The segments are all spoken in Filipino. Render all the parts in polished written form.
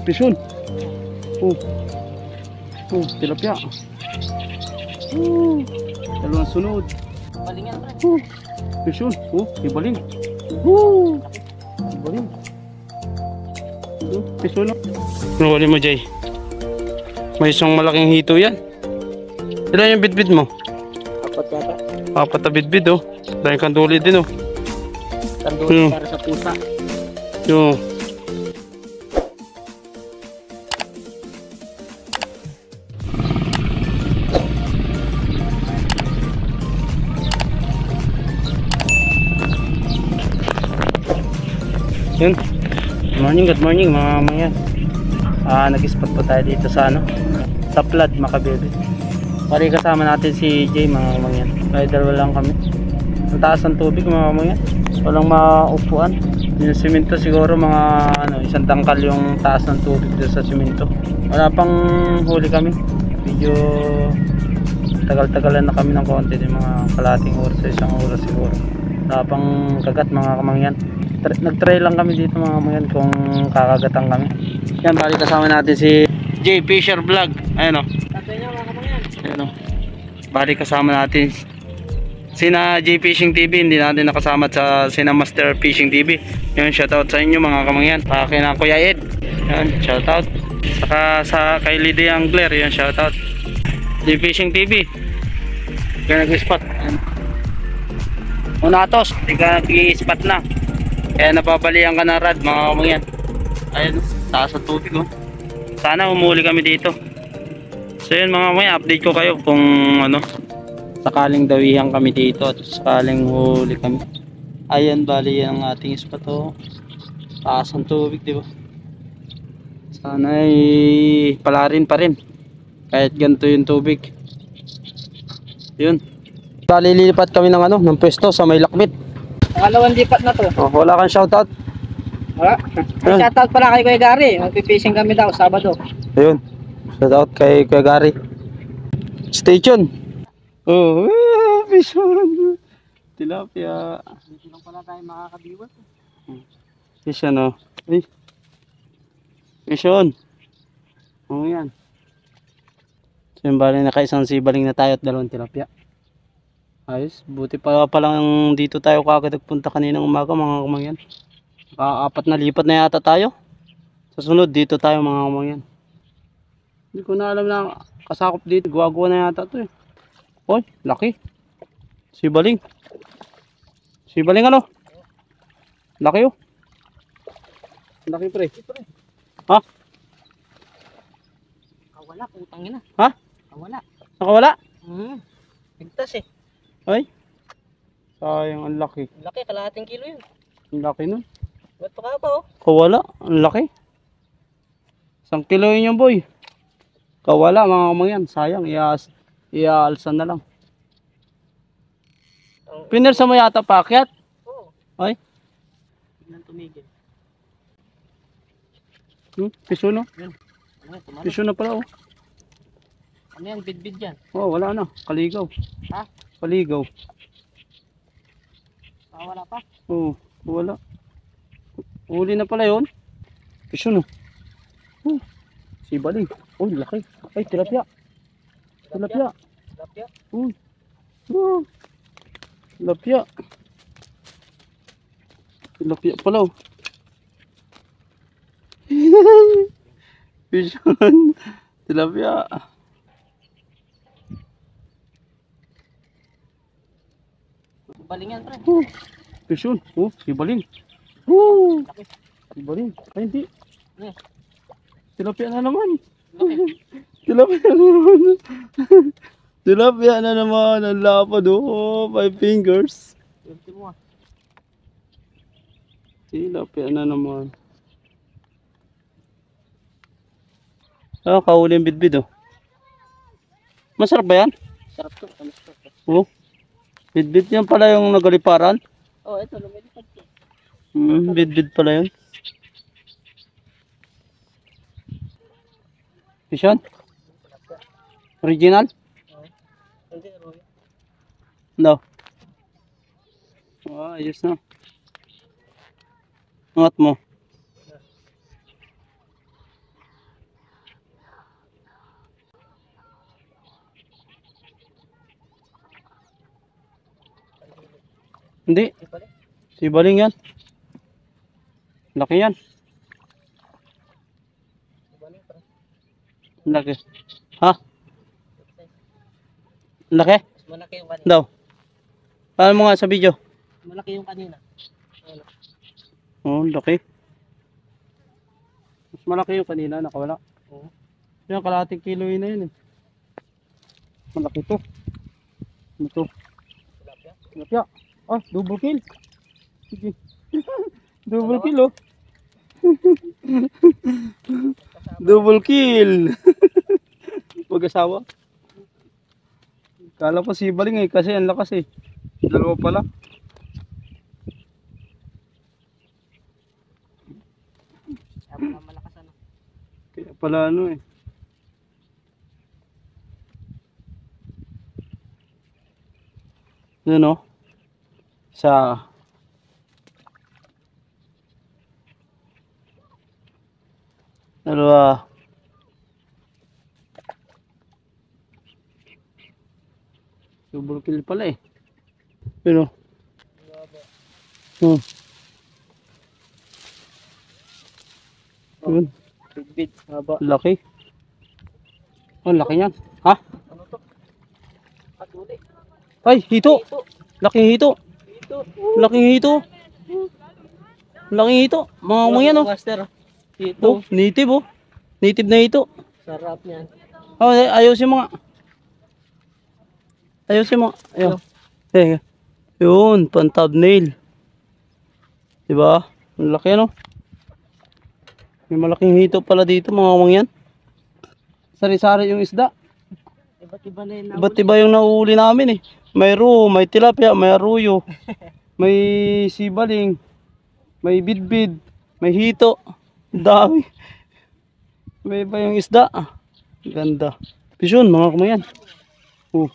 Pison. Tilapia. Dalawang sunod. Baling yan, pre. Pison. Ibaling. Ibaling. Pison. Nahuli mo, Jay. May isang malaking hito yan. Ilan yung bitbit mo? Apat yata. Apat na bitbit, oh. Dahil kanduli din, oh. Kanduli para sa pusa. Yung. Yun. Good morning mga mamayan. Nag-spot po tayo dito sa sa flood, Makabebe. Pari kasama natin si Jay mga mamayan. Kaya dalawa lang kami. Ang taas ng tubig mga mamayan. Walang maupuan. Yung simento siguro mga isang tangkal yung taas ng tubig doon sa simento. Wala pang huli kami. Medyo tagal-tagalan na kami ng konti, yung mga kalating oras sa isang oras siguro. Wala pang kagat mga kamangyan. Nag-try lang kami dito mga kamangyan kung kakagatan kami. Yan, bali kasama natin si J Fisher Vlog. Ayun o. Tatay niya mga kamangyan. Ayun o. Bali kasama natin sina J Fishing TV, hindi natin nakasama sa sina Master Fishing TV. Yun, shoutout sa inyo mga kamangyan. Kina Kuya Ed, yun, shoutout. Saka sa kay Lady Angler, yun, shoutout. J Fishing TV, kaya nag-spot. Unatos, hindi ka nag-spot na, kaya nababalian ka na rad mga kamangyan. Ayun, taas sa tubig, oh. Sana humuli kami dito. So yun mga kamangyan, update ko kayo kung sakaling dawihan kami dito at sakaling huli kami. Ayan, bali yan ang ating spot, oh. Taas ang tubig, di ba? Sana ay palarin pa rin kahit ganito yung tubig. Yun, bali lilipat kami ng pwesto sa may lakbit. Pangalawang lipat na to. Wala kang shoutout? Wala. Shoutout pala kay Kuya Gary. Magpipishing kami daw Sabado. Ayun, shoutout kay Kuya Gary. Stay tuned. Pison. Tilapia. Dito lang pala tayo makakabiwas. Pison, oh. Ay. Pison. Yan. So yung bali nakaisang sibaling na tayo at dalawang tilapia. Ayos, buti pa lang dito tayo kagad nagpunta kaninang umaga mga kamangyan. Apat na lipat na yata tayo. Sa sunod dito tayo mga kamangyan. Hindi ko na alam na kasakop dito. Guwagawa na yata to, eh. Oy, laki. Sibaling. Sibaling ano? Laki, oh. Laki, pre. Ha? Wala, putangin na. Ha? Wala. Nakawala? Bigtas eh. Ay. Sayang, ang laki. Laki, kalahating kilo yun. Ang laki nun. Ba't pa ka ba, oh? Kawala, ang laki. 1 kilo yun yung boy. Kawala mga kamangyan. Sayang, iaalsan na lang. Pinirsa mo yata paakyat? Oo. Ay. Biglang tumigil. Piso, no? Yun. Tumalo. Piso na pala, oh. Ano yan, bidbid yan? Oh, wala na. Kaligaw. Ha? Kaligaw. Wala pa? Oh, wala. Uli na pala yun. Piso, no? Sibaling. Oh, laki. Ay, tilapia. Tilapia. Tilapia? Tilapia. Tilapia pala, oh. Pisan. Tilapia. Baling yan, pre. Pisan. Sibaling. Sibaling. Ay, hindi. Tilapia na naman. Tilapia na naman. Tilapia na naman. Ang lapad, oh. 5 fingers. Tilapia na naman. Kahuli yung bidbid, oh. Masarap ba yan? Sarap to. Oh. Bidbid yan pala yung nagaliparan. Oh, ito, lumilipad to. Bidbid pala yun. Pisan? Original? Hindi, Roy. No. Ayos na. Angat mo. Hindi. Sibaling yan. Laki yan. Laki. Ha? Laki? Malaki yung kanina. Daw. Paano mo nga sa video? Malaki yung kanina. Oh, laki. Mas malaki yung kanina, nakawala. Oo. Yan, kalahating kilo yun na yun eh. Malaki to. Ano to? Tilapia. Ah, double kill. Sige. Double kill oh. Double kill. Mag-asawa. Kala ko sibaling eh, kasi ang lakas eh. Dalawa pala. Malakas ano. Kaya pala ano eh. Yun oh. Sa dalawa. Double kill pala eh. Yun oh. Hmm. Yun. Big. Haba. Laki. Oh, laki yan. Ha? Ano to? Patuli. Ay, hito. Laking hito. Ito. Laking hito. Laking hito. Mga mo yan oh. Master. Oh, Ito. native oh. Native na hito. Sarap niyan. Oh, ayusin mo nga. Ayusin mo. Ayun. Eh, yun, pan thumbnail. Diba? Ang laki ano. May malaking hito pala dito mga umang yan. Sari-sari yung isda. Iba't iba na yun. Iba't iba yung nauuli namin eh. May ro, may tilapia, may aruyo, may sibaling, may bidbid, may hito. Dami. May iba yung isda. Ganda. Pisyon, mga kumayan. Oh.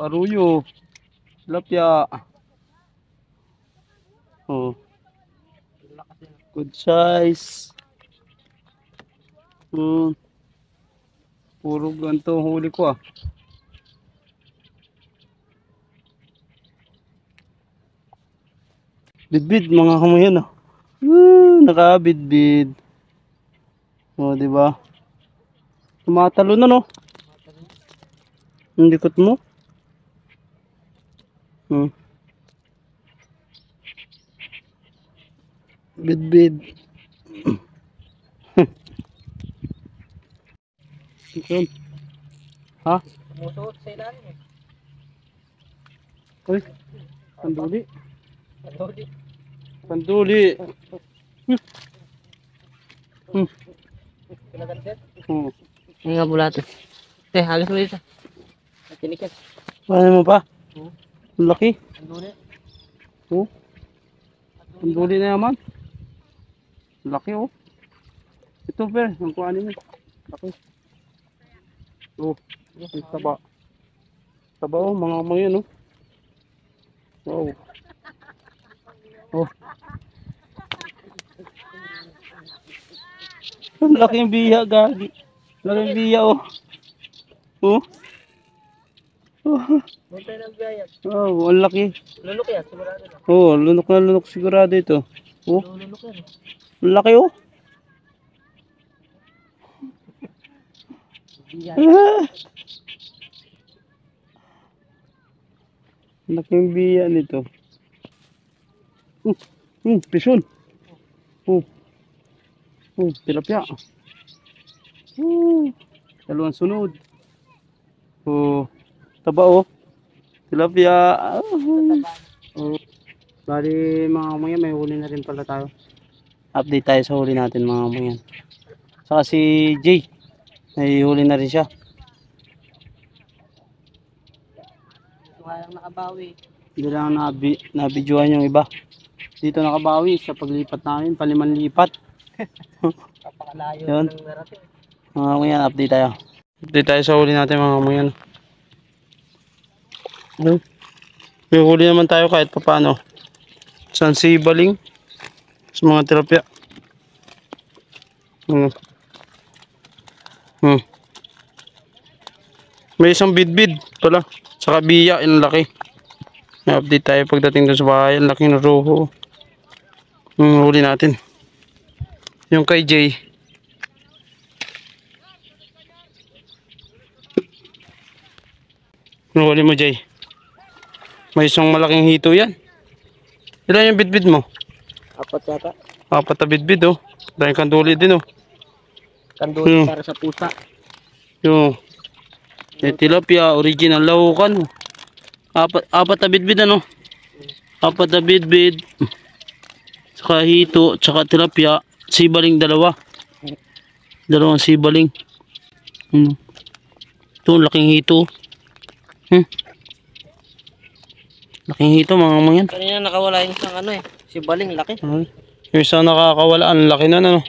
Aruyo. Tilapia. Oh. Good size. Puro ganito huli ko ah. Bidbid mga kamayan ah. Nakabidbid. Oh, di ba? Tumatalo na no. Ang likot mo. Bidbid. Yun. Ha? Musuot sa ilalim eh. Uy. Panduli. Patuli. Panduli. Kinagantin. Oh. Ay nga bulato. Halos mo dito. Tinikas. Ano mo pa? Ang laki. Anduli. Oh. Panduli na naman. Ang laki oh. Ito per, ang kuhanin mo. Laki. Oh. Ang taba. Taba oh, mga yun oh. Wow. Oh. Ang laking biya, gagi. Laking biya oh. Oh. Buntay ng biyayat. Oh, ang laki. Lulok yan, sigurado na. Oh, lunok na lunok sigurado ito. Oh, Lulok yan. ang laki oh. Laking biya nito. Pisyon. Tilapia. Dalawang sunod. Taba oh. Tilapia. Bali mga kamuyan, may huli na rin pala tayo. Update tayo sa huli natin mga kamuyan. Saka si Jay, may huli na rin siya. Walang nakabawi. Hindi lang nabidyohan yung iba. Dito nakabawi sa paglipat namin, paliman lipat. Kapakalayo Yun. ng narating. Mga kamuyan, update tayo. Update tayo sa huli natin mga kamuyan. May huli naman tayo kahit pa paano. San sibaling sa mga tilapia. May isang bidbid pala. Saka biya, yung laki. May update tayo pagdating doon sa bahay. Ang laking roho. Yung huli natin. Yung kay Jay. Yung huli mo, Jay. May isang malaking hito yan. Ilan yung bitbit mo? Apat yata. Apat na bitbit, oh. Dahil kanduli din, oh. Kanduli para sa pusa. Yung tilapia, original lahukan. Apat na bitbit, ano? Apat na bitbit. Saka hito, saka tilapia. Sibaling dalawa. Dalawang sibaling. Ito, laking hito. Laking hito, mga yan. Kanina nakawala yung isang ano eh. Si Baling, laki. Yung isa nakakawala, ang laki na, ano?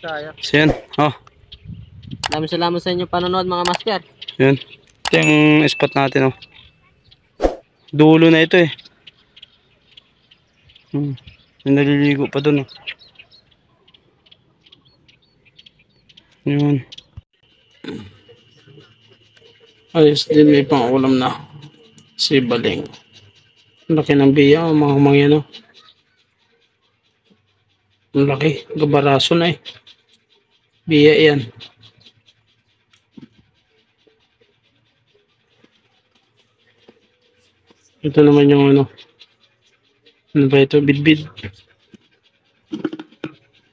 Sayang. So, yan. Oh. Maraming salamat sa inyo panonood mga master. Yan. Ito yung spot natin, oh. Dulo na ito, eh. Yung naliligo pa dun, oh. Yun. Ayos din, may pang-ulam na. Si Baling. Laki ng biya, oh, mga yan, oh. Ang laki. Gabaraso na, eh. Biya yan. Ito naman yung ano. Ano ba ito? Bidbid.